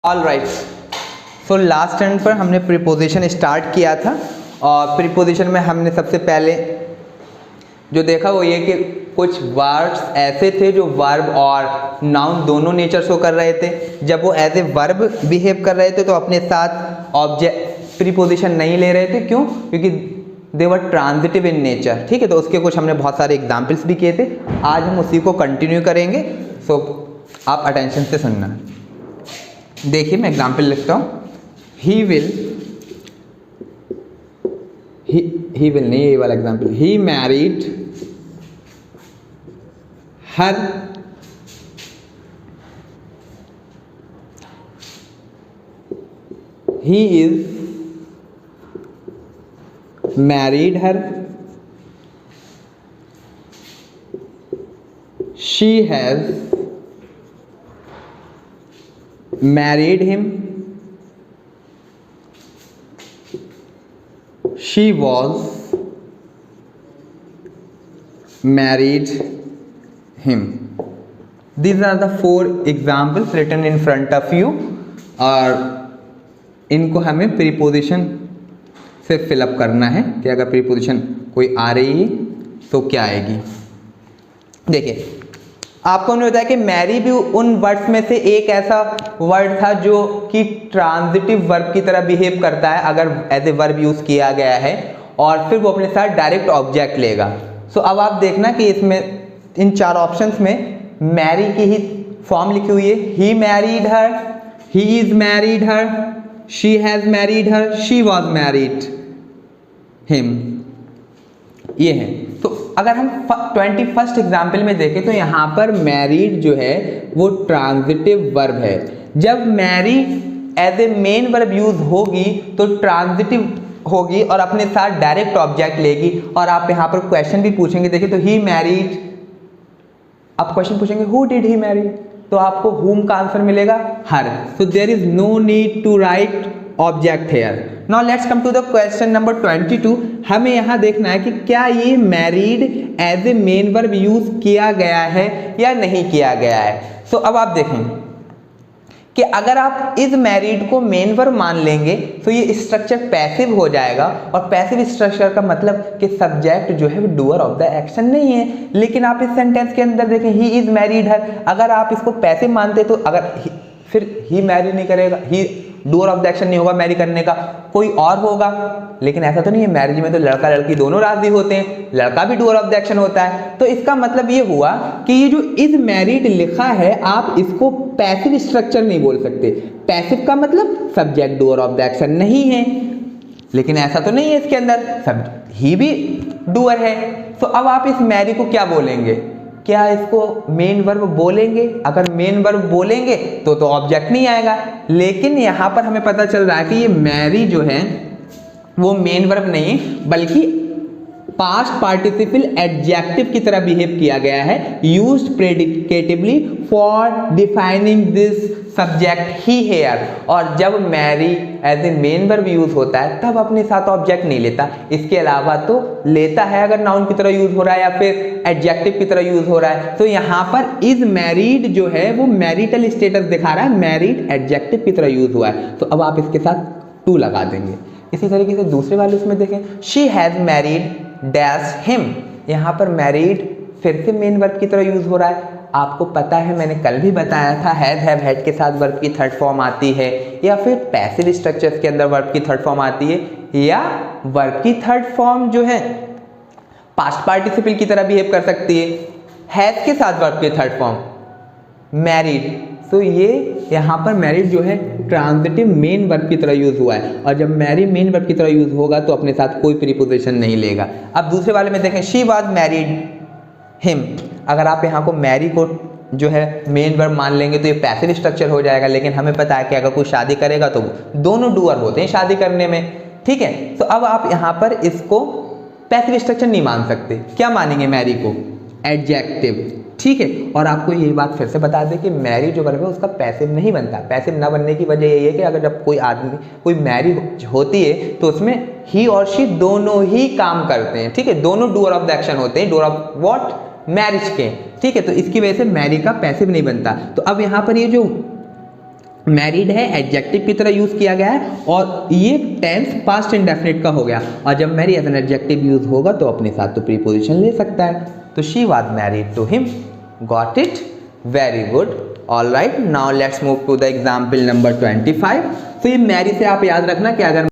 All right, so last turn पर हमने preposition start किया था और प्रीपोजिशन में हमने सबसे पहले जो देखा वो ये कि कुछ वर्ड्स ऐसे थे जो वर्ब और नाउन दोनों नेचर शो कर रहे थे। जब वो एज ए वर्ब बिहेव कर रहे थे तो अपने साथ ऑब्जेक्ट प्रीपोजिशन नहीं ले रहे थे। क्यों? क्योंकि दे वर ट्रांजिटिव इन नेचर। ठीक है, तो उसके कुछ हमने बहुत सारे एग्जाम्पल्स भी किए थे। आज हम उसी को कंटिन्यू करेंगे, सो आप अटेंशन से सुनना। देखिए मैं एग्जाम्पल लिखता हूँ। ही विल नहीं, ये वाला example. He married her he is married her, she has married him, she was married him. These are the 4 examples written in front of you और इनको हमें प्रीपोजिशन से फिलअप करना है कि अगर प्रीपोजिशन कोई आ रही है तो क्या आएगी। देखिए आपको नहीं होता है कि मैरी भी उन वर्ड्स में से एक ऐसा वर्ड था जो कि ट्रांजिटिव वर्ब की तरह बिहेव करता है अगर एज ए वर्ब यूज किया गया है और फिर वो अपने साथ डायरेक्ट ऑब्जेक्ट लेगा। सो अब आप देखना कि इसमें इन 4 ऑप्शंस में मैरी की ही फॉर्म लिखी हुई है। He married her, he is married her, she has married her, she was married him, ये है। तो अगर हम 21st एग्जाम्पल में देखें तो यहाँ पर मैरीड जो है वो ट्रांजिटिव वर्ब है। जब marry as a main verb use होगी तो ट्रांजिटिव होगी और अपने साथ डायरेक्ट ऑब्जेक्ट लेगी। और आप यहाँ पर क्वेश्चन भी पूछेंगे। देखिए तो ही मैरीड, आप क्वेश्चन पूछेंगे हु डिड ही मैरी, तो आपको whom का आंसर मिलेगा her. So there is no need to write object here. Now let's come to the question number 22। हमें यहाँ देखना है कि क्या ये married as a main verb use किया गया है या नहीं किया गया है। सो अब आप देखें कि अगर आप इज मैरिड को मेन वर्ब मान लेंगे तो ये स्ट्रक्चर पैसिव हो जाएगा और पैसिव स्ट्रक्चर का मतलब कि सब्जेक्ट जो है वो डूअर ऑफ द एक्शन नहीं है। लेकिन आप इस सेंटेंस के अंदर देखें ही इज मैरिड है, अगर आप इसको पैसिव मानते तो अगर फिर ही मैरी नहीं करेगा, ही डूअर ऑफ द एक्शन नहीं होगा मैरी करने का, कोई और होगा। लेकिन ऐसा तो नहीं है, मैरिज में तो लड़का लड़की दोनों राजी होते हैं, लड़का भी डूअर ऑफ द एक्शन होता है। तो इसका मतलब ये हुआ कि ये जो इज मैरिड लिखा है आप इसको पैसिव स्ट्रक्चर नहीं बोल सकते। पैसिव का मतलब subject doer of the action नहीं है, लेकिन ऐसा तो नहीं है इसके अंदर, सब ही भी डूअर है। तो अब आप इस मैरी को क्या बोलेंगे? क्या इसको मेन वर्ब बोलेंगे? अगर मेन वर्ब बोलेंगे तो ऑब्जेक्ट नहीं आएगा। लेकिन यहाँ पर हमें पता चल रहा है कि ये मैरी जो है वो मेन वर्ब नहीं बल्कि पास्ट पार्टिसिपल एडजेक्टिव की तरह बिहेव किया गया है, used predicatively for defining this subject he here. और जब marry as a main verb use होता है तब अपने साथ ऑब्जेक्ट नहीं लेता, इसके अलावा तो लेता है अगर नाउन की तरह यूज हो रहा है या फिर एडजेक्टिव की तरह यूज हो रहा है। तो यहाँ पर इज मैरिड जो है वो मैरिटल स्टेटस दिखा रहा है, मैरिड एडजेक्टिव की तरह यूज हुआ है। तो अब आप इसके साथ टू लगा देंगे। इसी तरीके से दूसरे वाले उसमें देखें, she has married dash him, यहाँ पर मैरिड फिर से मेन वर्ब की तरह यूज हो रहा है। आपको पता है मैंने कल भी बताया था हैज हैव हैड के साथ वर्ब की थर्ड फॉर्म आती है या फिर पैसिव स्ट्रक्चर्स के अंदर वर्ब की थर्ड फॉर्म आती है या वर्ब की थर्ड फॉर्म जो है पास्ट पार्टिसिपल की तरह बिहेव कर सकती है। हैज के साथ वर्ब की थर्ड फॉर्म मैरिड, तो ये यहाँ पर मैरिड जो है ट्रांजिटिव मेन वर्ब की तरह यूज हुआ है और जब मैरी मेन वर्ब की तरह यूज होगा तो अपने साथ कोई प्रीपोजिशन नहीं लेगा। अब दूसरे वाले में देखें, शी वाज मैरिड हिम, अगर आप यहाँ को मैरी को जो है मेन वर्ब मान लेंगे तो ये पैसिव स्ट्रक्चर हो जाएगा। लेकिन हमें पता है कि अगर कोई शादी करेगा तो दोनों डूअर होते हैं शादी करने में। ठीक है, तो अब आप यहाँ पर इसको पैसिव स्ट्रक्चर नहीं मान सकते, क्या मानेंगे मैरी को? एडजेक्टिव। ठीक है, और आपको ये बात फिर से बता दें कि मैरी जो वर्ब है उसका पैसिव नहीं बनता। पैसिव ना बनने की वजह यही है कि अगर जब कोई आदमी कोई मैरी होती है तो उसमें ही और शी दोनों ही काम करते हैं। ठीक है, दोनों डूअर ऑफ द एक्शन होते हैं, डूअर ऑफ व्हाट? मैरिज के। ठीक है, तो इसकी वजह से मैरी का पैसिव नहीं बनता। तो अब यहाँ पर ये जो मैरिड है एडजेक्टिव की तरह यूज किया गया है और ये टेंस पास्ट इंडेफिनिट का हो गया, और जब marry as an adjective use होगा तो अपने साथ तो प्रीपोजिशन ले सकता है। तो she was married to him, got it, very good, all right. Now let's move to the example number 25। तो ये मैरी से आप याद रखना कि अगर